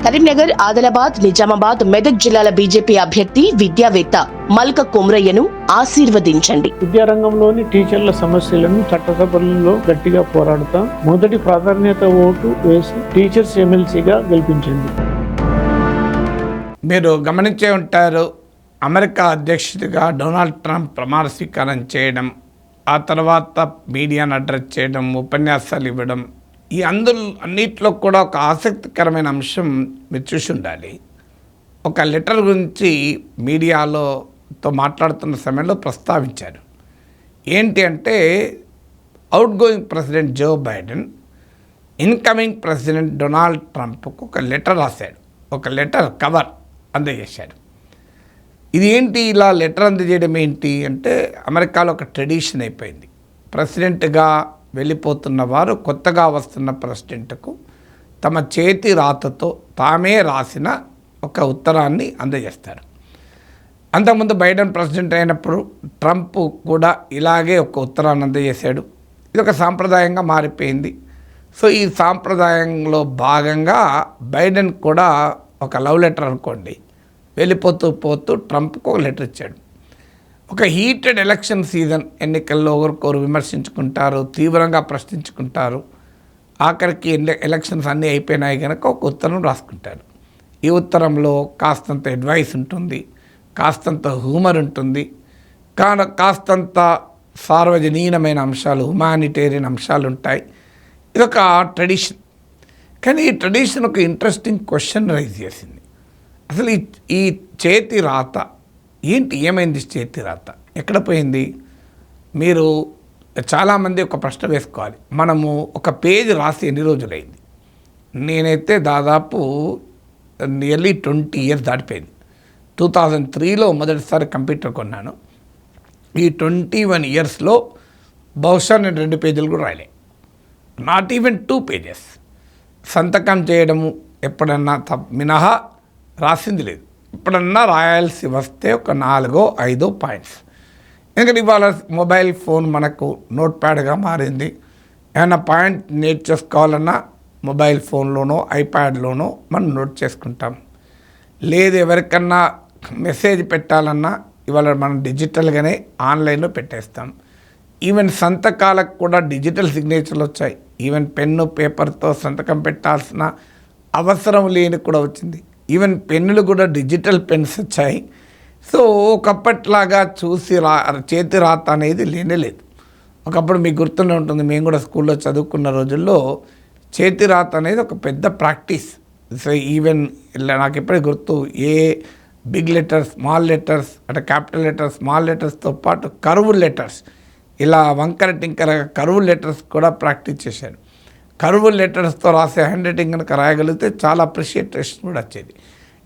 కరీంనగర్, ఆదిలాబాద్, నిజామాబాద్, మెదక్ జిల్లాల బీజేపీ అభ్యర్థి విద్యావేత్త మల్క కొమ్రయ్యను ఆశీర్వదించండి. విద్యారంగంలోని టీచర్ల సమస్యలను చట్టసభల్లో గట్టిగా పోరాడుతాం. మొదటి ప్రాధాన్యత ఓటు వేసి టీచర్స్ ఎమ్మెల్సీగా గెలిపించండి. మీరు గమనించే ఉంటారు, అమెరికా అధ్యక్షుడిగా డొనాల్డ్ ట్రంప్ ప్రమాణ స్వీకారం చేయడం, ఆ తర్వాత మీడియాను అడ్రస్ చేయడం, ఉపన్యాసాలు ఇవ్వడం, ఈ అన్నిట్లో కూడా ఒక ఆసక్తికరమైన అంశం మీరు చూసి ఉండాలి. ఒక లెటర్ గురించి మీడియాతో మాట్లాడుతున్న సమయంలో ప్రస్తావించారు. ఏంటి అంటే, outgoing president Joe Biden incoming president Donald ట్రంప్కు ఒక లెటర్ రాశాడు, ఒక లెటర్ కవర్ అందజేశాడు. ఇది ఏంటి, ఇలా లెటర్ అందజేయడం ఏంటి అంటే, అమెరికాలో ఒక ట్రెడిషన్ అయిపోయింది. ప్రెసిడెంట్గా వెళ్ళిపోతున్న వారు కొత్తగా వస్తున్న ప్రెసిడెంట్కు తమ చేతి రాతతో తామే రాసిన ఒక ఉత్తరాన్ని అందజేస్తారు. అంతకుముందు బైడెన్ ప్రెసిడెంట్ అయినప్పుడు ట్రంప్ కూడా ఇలాగే ఒక ఉత్తరాన్ని అందజేశాడు. ఇది ఒక సాంప్రదాయంగా మారిపోయింది. సో ఈ సాంప్రదాయంలో భాగంగా బైడెన్ కూడా ఒక లవ్ లెటర్ అనుకోండి, వెళ్ళిపోతూ ట్రంప్కు ఒక లెటర్ ఇచ్చాడు. ఒక హీటెడ్ ఎలక్షన్ సీజన్, ఎన్నికల్లో ఒకరికొరు విమర్శించుకుంటారు, తీవ్రంగా ప్రశ్నించుకుంటారు. ఆఖరికి ఎలక్షన్స్ అన్నీ అయిపోయినాయి కనుక ఒక ఉత్తరం రాసుకుంటారు. ఈ ఉత్తరంలో కాస్తంత అడ్వైస్ ఉంటుంది, కాస్తంత హ్యూమర్ ఉంటుంది, కాస్తంత సార్వజనీనమైన అంశాలు, హ్యుమానిటేరియన్ అంశాలు ఉంటాయి. ఇదొక ట్రెడిషన్. కానీ ఈ ట్రెడిషన్ ఒక ఇంట్రెస్టింగ్ క్వశ్చన్ రైజ్ చేసింది. అసలు ఈ చేతి రాత ఏంటి, ఏమైంది చేతి రాత, ఎక్కడ పోయింది? మీరు చాలామంది ఒక ప్రశ్న వేసుకోవాలి. మనము ఒక పేజ్ రాసి ఎన్ని రోజులైంది? నేనైతే దాదాపు నియర్లీ 20 years దాటిపోయింది. 2003లో మొదటిసారి కంప్యూటర్ కొన్నాను. ఈ 21 yearsలో బహుశా నేను 2 పేజీలు కూడా రాయలే, నాట్ ఈవెన్ 2 pages. సంతకం చేయడము ఎప్పుడన్నా మినహా రాసింది లేదు. ఎప్పుడన్నా రాయాల్సి వస్తే ఒక 4-5 పాయింట్స్. ఎందుకంటే ఇవాళ మొబైల్ ఫోన్ మనకు నోట్ ప్యాడ్గా మారింది. ఏమైనా పాయింట్ నోట్ చేసుకోవాలన్నా మొబైల్ ఫోన్లోనో ఐప్యాడ్లోనో మనం నోట్ చేసుకుంటాం. లేదు ఎవరికన్నా మెసేజ్ పెట్టాలన్నా ఇవాళ మనం డిజిటల్గానే ఆన్లైన్లో పెట్టేస్తాం. ఈవెన్ సంతకాలకు కూడా డిజిటల్ సిగ్నేచర్లు వచ్చాయి. ఈవెన్ పెన్ను పేపర్తో సంతకం పెట్టాల్సిన అవసరం లేని కూడా వచ్చింది. ఈవెన్ పెన్నులు కూడా డిజిటల్ పెన్స్ వచ్చాయి. సో ఒకప్పట్లాగా చూసి చేతి రాత అనేది లేనే లేదు. ఒకప్పుడు మీకు గుర్తుండే ఉంటుంది, మేము కూడా స్కూల్లో చదువుకున్న రోజుల్లో చేతి రాత అనేది ఒక పెద్ద ప్రాక్టీస్. సో ఈవెన్ నాకు ఎప్పుడే గుర్తు, a big letters, small letters, అంటే క్యాపిటల్ లెటర్స్, స్మాల్ లెటర్స్తో పాటు కర్వ్ లెటర్స్, ఇలా వంకర టింకర కర్వ్ లెటర్స్ కూడా ప్రాక్టీస్ చేశాను. కర్వ్ లెటర్స్తో రాసే హ్యాండ్ రైటింగ్ కనుక రాయగలిగితే చాలా అప్రిషియేషన్ కూడా వచ్చేది.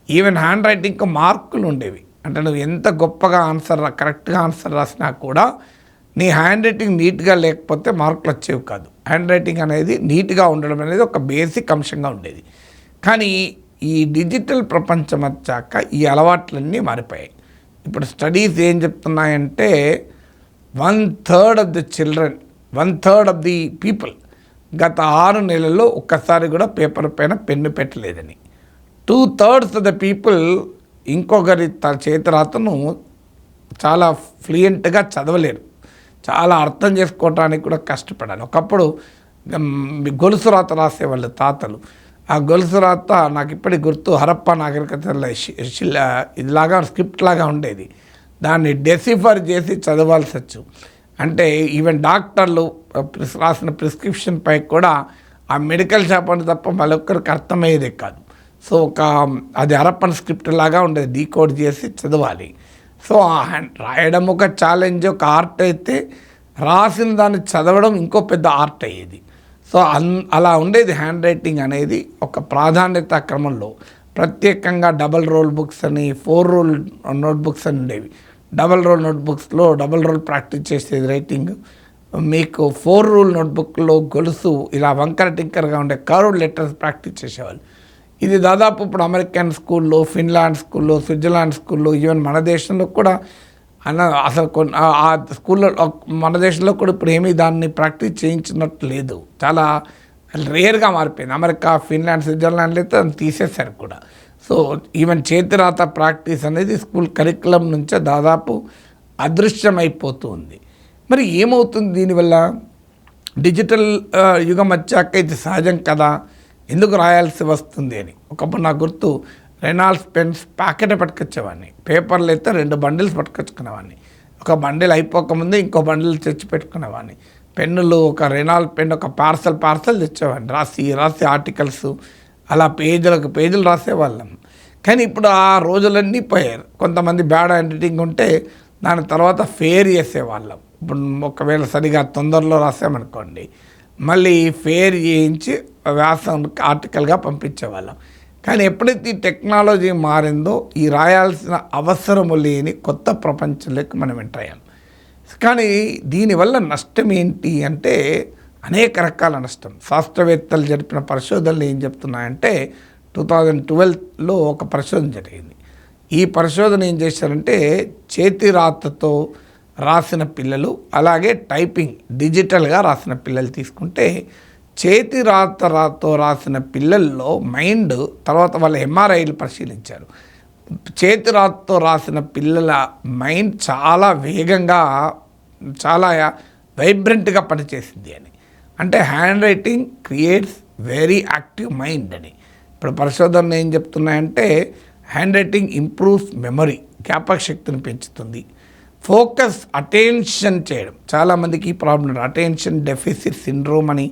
ఈవెన్ హ్యాండ్ రైటింగ్కి మార్కులు ఉండేవి. అంటే నువ్వు ఎంత గొప్పగా కరెక్ట్గా ఆన్సర్ రాసినా కూడా నీ హ్యాండ్ రైటింగ్ నీట్గా లేకపోతే మార్కులు వచ్చేవి కాదు. హ్యాండ్ రైటింగ్ అనేది నీట్గా ఉండడం అనేది ఒక బేసిక్ అంశంగా ఉండేది. కానీ ఈ డిజిటల్ ప్రపంచం వచ్చాక ఈ అలవాట్లన్నీ మారిపోయాయి. ఇప్పుడు స్టడీస్ ఏం చెప్తున్నాయంటే 1/3 of the children, 1/3 of the people గత 6 నెలల్లో ఒక్కసారి కూడా పేపర్ పైన పెన్ను పెట్టలేదని. 2/3 ఆఫ్ ద పీపుల్ ఇంకొకరి చేతి రాతను చాలా ఫ్లూయెంట్గా చదవలేరు, చాలా అర్థం చేసుకోవటానికి కూడా కష్టపడాలి. ఒకప్పుడు గొలుసు రాత రాసేవాళ్ళు తాతలు. ఆ గొలుసు రాత నాకు ఇప్పటికి గుర్తు, హరప్పా నాగరికతలో ఇదిలాగా స్క్రిప్ట్ లాగా ఉండేది. దాన్ని డెసిఫర్ చేసి చదవాల్సి వచ్చు. అంటే ఈవెన్ డాక్టర్లు రాసిన ప్రిస్క్రిప్షన్ పై కూడా ఆ మెడికల్ షాప్ అని తప్ప మరొక్కరికి అర్థమయ్యేదే కాదు. సో అది హరప్పన్ స్క్రిప్ట్ లాగా ఉండేది, డీకోడ్ చేసి చదవాలి. సో రాయడం ఒక ఛాలెంజ్, ఒక ఆర్ట్ అయితే రాసిన దాన్ని చదవడం ఇంకో పెద్ద ఆర్ట్ అయ్యేది. సో అలా ఉండేది హ్యాండ్ రైటింగ్ అనేది. ఒక ప్రాధాన్యత క్రమంలో ప్రత్యేకంగా డబల్ రోల్ బుక్స్ అని, 4 రూల్ నోట్బుక్స్ అని ఉండేవి. డబల్ రోల్ నోట్బుక్స్లో డబల్ రోల్ ప్రాక్టీస్ చేసేది రైటింగ్. మీకు 4 రూల్ నోట్బుక్లో గొలుసు ఇలా వంకర టింకర్గా ఉండే కర్వ్ లెటర్స్ ప్రాక్టీస్ చేసేవాళ్ళు. ఇది దాదాపు ఇప్పుడు అమెరికన్ స్కూల్లో, ఫిన్లాండ్ స్కూల్లో, స్విట్జర్లాండ్ స్కూల్లో, ఈవెన్ మన దేశంలో కూడా అసలు ఆ స్కూల్లో మన దేశంలో కూడా ఇప్పుడు ఏమీ దాన్ని ప్రాక్టీస్ చేయించినట్టు లేదు. చాలా రేర్గా మారిపోయింది. అమెరికా, ఫిన్లాండ్, స్విట్జర్లాండ్లో అయితే దాన్ని తీసేశారు కూడా. సో ఈవెన్ చేతిరాత ప్రాక్టీస్ అనేది స్కూల్ కరికులం నుంచే దాదాపు అదృశ్యమైపోతూ ఉంది. మరి ఏమవుతుంది దీనివల్ల? డిజిటల్ యుగం వచ్చాక ఇది సహజం కదా, ఎందుకు రాయాల్సి వస్తుంది అని. ఒకప్పుడు నాకు గుర్తు, రెనాల్డ్స్ పెన్స్ ప్యాకెట్ పట్టుకొచ్చేవాడిని, పేపర్లు అయితే 2 బండిల్స్ పట్టుకొచ్చుకునేవాడిని. ఒక బండిల్ అయిపోకముందే ఇంకో బండిల్ తెచ్చి పెట్టుకునేవాడిని. పెన్నులు, ఒక రెనాల్డ్ పెన్ ఒక పార్సల్ తెచ్చేవాడిని. రాసి ఆర్టికల్స్ అలా పేజీలు రాసేవాళ్ళం. కానీ ఇప్పుడు ఆ రోజులన్నీ పోయారు. కొంతమంది బ్యాడ్ హ్యాండ్ రైటింగ్ ఉంటే దాని తర్వాత ఫేర్ చేసేవాళ్ళం. ఇప్పుడు ఒకవేళ సరిగా తొందరలో రాసామనుకోండి, మళ్ళీ ఫేర్ చేయించి వ్యాసం ఆర్టికల్గా పంపించేవాళ్ళం. కానీ ఎప్పుడైతే ఈ టెక్నాలజీ మారిందో ఈ రాయాల్సిన అవసరము లేని కొత్త ప్రపంచంలోకి మనం ఎంటర్ అయ్యాం. కానీ దీనివల్ల నష్టం ఏంటి అంటే అనేక రకాల నష్టం. శాస్త్రవేత్తలు జరిపిన పరిశోధనలు ఏం చెప్తున్నాయంటే 2012లో ఒక పరిశోధన జరిగింది. ఈ పరిశోధన ఏం చేశారంటే చేతి రాతతో రాసిన పిల్లలు, అలాగే టైపింగ్ డిజిటల్గా రాసిన పిల్లలు తీసుకుంటే, చేతి రాతతో రాసిన పిల్లల్లో మైండ్, తర్వాత వాళ్ళ ఎంఆర్ఐలు పరిశీలించారు. చేతి రాతతో రాసిన పిల్లల మైండ్ చాలా వేగంగా, చాలా వైబ్రెంట్గా పనిచేసింది అని. అంటే hand writing creates very active mind అని. ఇప్పుడు పరిశోధనలు ఏం చెప్తున్నాయంటే హ్యాండ్ రైటింగ్ ఇంప్రూవ్స్ మెమరీ, జ్ఞాపక శక్తిని పెంచుతుంది. ఫోకస్, అటెన్షన్ చేయడం, చాలామందికి ఈ ప్రాబ్లం అటెన్షన్ డెఫిసిట్ సిండ్రోమ్ అని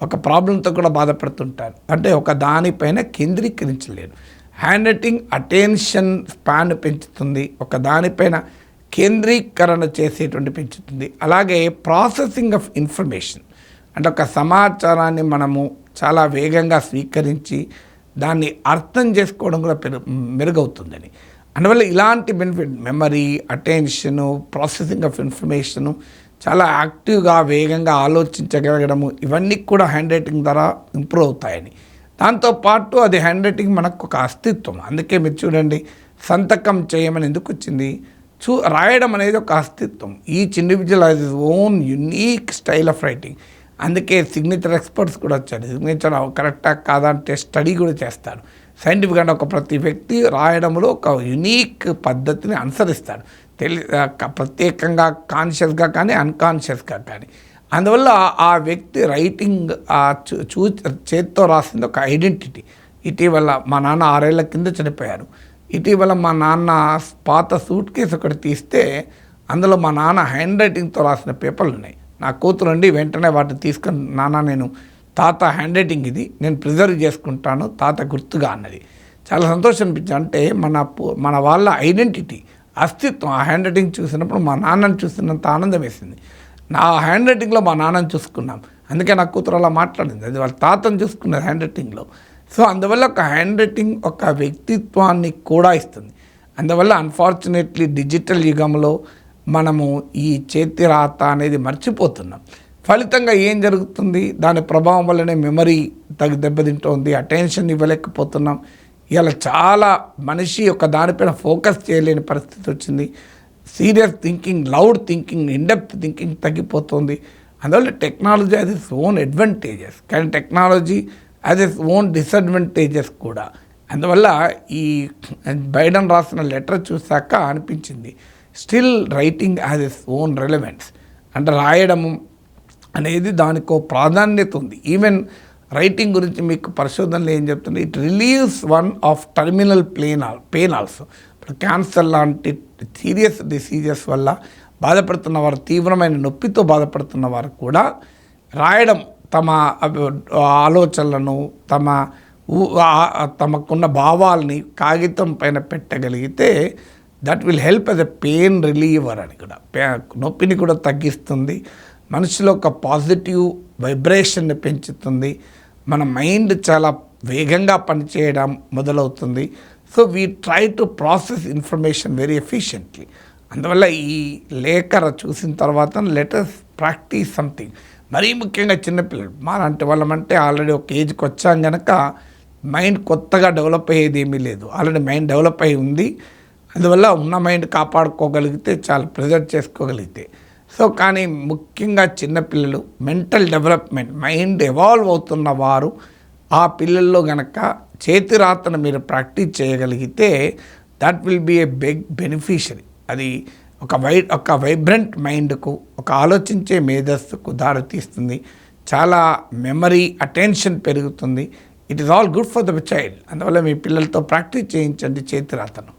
ఒక ప్రాబ్లంతో కూడా బాధపడుతుంటారు. అంటే ఒక దానిపైన కేంద్రీకరించలేరు. హ్యాండ్ రైటింగ్ అటెన్షన్ స్పాన్ పెంచుతుంది, ఒక దానిపైన కేంద్రీకరణ చేసేటువంటి పెంచుతుంది. అలాగే ప్రాసెసింగ్ ఆఫ్ ఇన్ఫర్మేషన్, అంటే ఒక సమాచారాన్ని మనము చాలా వేగంగా స్వీకరించి దాన్ని అర్థం చేసుకోవడం కూడా మెరుగవుతుందని. అందువల్ల ఇలాంటి benefit, memory, attention, processing of information, చాలా యాక్టివ్గా వేగంగా ఆలోచించగలగడము, ఇవన్నీ కూడా హ్యాండ్ రైటింగ్ ద్వారా ఇంప్రూవ్ అవుతాయని. దాంతోపాటు అది హ్యాండ్ రైటింగ్ మనకు ఒక అస్తిత్వం. అందుకే మీరు చూడండి, సంతకం చేయమని ఎందుకు వచ్చింది? రాయడం అనేది ఒక అస్తిత్వం. Each individual has his own unique style of writing. అందుకే సిగ్నేచర్ ఎక్స్పర్ట్స్ కూడా వచ్చారు. సిగ్నేచర్ కరెక్టా కాదా అంటే స్టడీ కూడా చేస్తారు. సైంటిఫిక్గా ఒక ప్రతి వ్యక్తి రాయడంలో ఒక యునీక్ పద్ధతిని అనుసరిస్తాడు, ప్రత్యేకంగా కాన్షియస్గా కానీ అన్కాన్షియస్గా కానీ. అందువల్ల ఆ వ్యక్తి రైటింగ్ చేతితో రాసింది ఒక ఐడెంటిటీ. ఇటీవల మా నాన్న 6 ఏళ్ల కింద చనిపోయారు. ఇటీవల మా నాన్న పాత సూట్ కేసు ఒకటి తీస్తే అందులో మా నాన్న హ్యాండ్ రైటింగ్తో రాసిన పేపర్లు ఉన్నాయి. నా కూతురు అండి వెంటనే వాటిని తీసుకొని, నాన్న నేను తాత హ్యాండ్ రైటింగ్ ఇది, నేను ప్రిజర్వ్ చేసుకుంటాను తాత గుర్తుగా అన్నది. చాలా సంతోషం అనిపించింది. అంటే మన వాళ్ళ ఐడెంటిటీ, అస్తిత్వం ఆ హ్యాండ్ రైటింగ్ చూసినప్పుడు మా నాన్నని చూసినంత ఆనందం వేసింది. నా హ్యాండ్ రైటింగ్లో మా నాన్నని చూసుకున్నాం, అందుకే నా కూతురు అలా మాట్లాడింది. అది వాళ్ళ తాతను చూసుకున్నది హ్యాండ్ రైటింగ్లో. సో అందువల్ల ఒక హ్యాండ్ రైటింగ్ ఒక వ్యక్తిత్వాన్ని కూడా ఇస్తుంది. అందువల్ల అన్ఫార్చునేట్లీ డిజిటల్ యుగంలో మనము ఈ చేతి రాత అనేది మర్చిపోతున్నాం. ఫలితంగా ఏం జరుగుతుంది? దాని ప్రభావం వల్లనే మెమరీ దెబ్బతింటోంది, అటెన్షన్ ఇవ్వలేకపోతున్నాం. ఇలా చాలా మనిషి ఒక దానిపైన ఫోకస్ చేయలేని పరిస్థితి వచ్చింది. Serious thinking, loud thinking, indepth thinking తగ్గిపోతుంది. అందువల్ల technology has its own advantages, కానీ technology has its own disadvantages కూడా. అందువల్ల ఈ బైడెన్ రాసిన లెటర్ చూశాక అనిపించింది, still writing has its own relevance. అంటే రాయడము అనేది దానికో ప్రాధాన్యత ఉంది. ఈవెన్ రైటింగ్ గురించి మీకు పరిశోధనలు ఏం చెప్తుంది? It relieves one of terminal pain also. ఇప్పుడు క్యాన్సర్ లాంటి సీరియస్ డిసీజెస్ వల్ల బాధపడుతున్న వారు, తీవ్రమైన నొప్పితో బాధపడుతున్న వారు కూడా రాయడం, తమ ఆలోచనలను, తమకున్న భావాల్ని కాగితం పైన పెట్టగలిగితే that will help as a pain reliever అని కూడా, నొప్పిని కూడా తగ్గిస్తుంది. మనిషిలో ఒక పాజిటివ్ వైబ్రేషన్ని పెంచుతుంది. మన మైండ్ చాలా వేగంగా పనిచేయడం మొదలవుతుంది. So we try to process information very efficiently. అందువల్ల ఈ లేఖ చూసిన తర్వాత లెటర్స్ ప్రాక్టీస్ సంథింగ్. మరీ ముఖ్యంగా చిన్నపిల్లలు మాలాంటి వాళ్ళమంటే ఆల్రెడీ ఒక ఏజ్కి వచ్చాం కనుక మైండ్ కొత్తగా డెవలప్ అయ్యేది ఏమీ లేదు, ఆల్రెడీ మైండ్ డెవలప్ అయి ఉంది. అందువల్ల ఉన్న మైండ్ కాపాడుకోగలిగితే చాలా ప్రిజర్వ్ చేసుకోగలిగితే. సో కానీ ముఖ్యంగా చిన్నపిల్లలు మెంటల్ డెవలప్మెంట్ మైండ్ ఎవాల్వ్ అవుతున్న వారు ఆ పిల్లల్లో గనక చేతి రాతను మీరు ప్రాక్టీస్ చేయగలిగితే that will be a big beneficiary. అది ఒక వైబ్రెంట్ మైండ్కు, ఒక ఆలోచించే మేధస్సుకు దారితీస్తుంది. చాలా మెమరీ, అటెన్షన్ పెరుగుతుంది. It is all good for the child. అందువల్ల మీ పిల్లలతో ప్రాక్టీస్ చేయించండి చేతి రాతను.